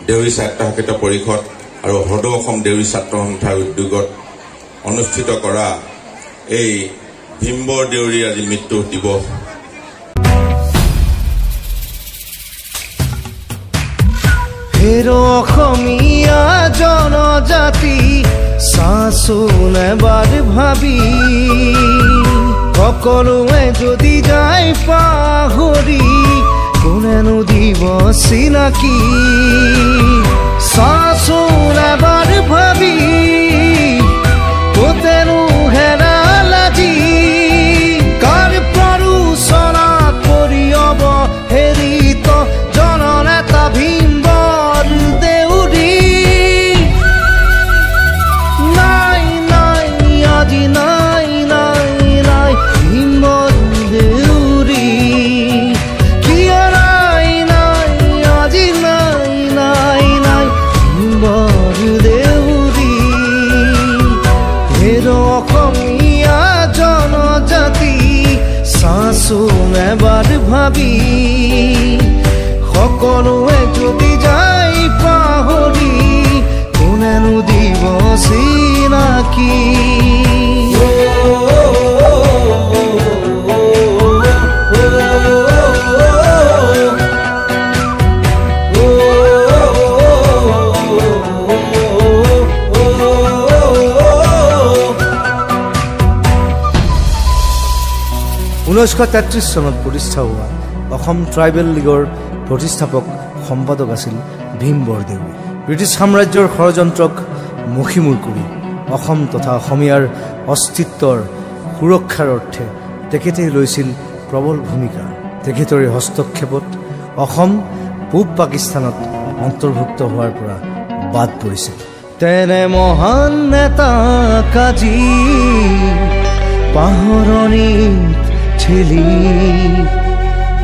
দেউৰী ছাত্ৰ সাহিত্য পৰিষদ আৰু সদৌ অসম দেউৰী ছাত্ৰ সন্থাৰ উদ্যোগত অনুষ্ঠিত কৰা এই ভীমবৰ দেউৰীৰ আজি মৃত্যু দিৱস। অসমীয়া জনজাতি চাচোন এবাৰ ভাবি, সকলোৱে যদি যায় পাহৰি কোনেনো দিব চিনাকি। চাচোন এবাৰ ভাবি কোতেনো হেৰাল আজি, কাৰ প্ৰৰোচনা কৰি অৱহেলিত জননেতা ভীমবৰ দেউৰী। নাই নাই আজি নাই নাই নাই ভীমবৰ দেউৰী, কিয় নাই নাই আজি নাই নাই নাই ভীমবৰ দেউৰী। অসমীয়া জনজাতি চাচোন এবাৰ ভাবি, সকলোৱে যদি যায় পাহৰি কোনেনো দিব চিনাকি। চনত প্ৰতিষ্ঠা হোৱা অসম ট্ৰাইবেল লীগৰ প্ৰতিষ্ঠাপক সম্পাদক আছিল ভীমবৰ দেউৰী। ব্ৰিটিছ সাম্ৰাজ্যৰ ষড়যন্ত্ৰক মষিমূৰ কৰি অসম তথা অসমীয়াৰ অস্তিত্বৰ সুৰক্ষাৰ অৰ্থে তেখেতে লৈছিল প্ৰবল ভূমিকা। তেখেতৰ এই হস্তক্ষেপত অসম পূব পাকিস্তানত অন্তৰ্ভুক্ত হোৱাৰ পৰা বাদ পৰিছিল। তেনে মহান নেতা কাজি পাহৰণিত ঠেলি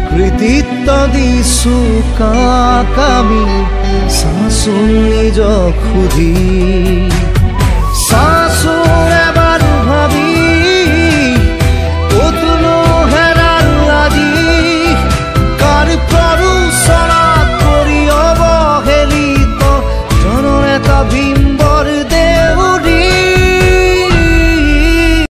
কৃতিত্ব দিছো কাক আমি চাচোন নিজক সুধি।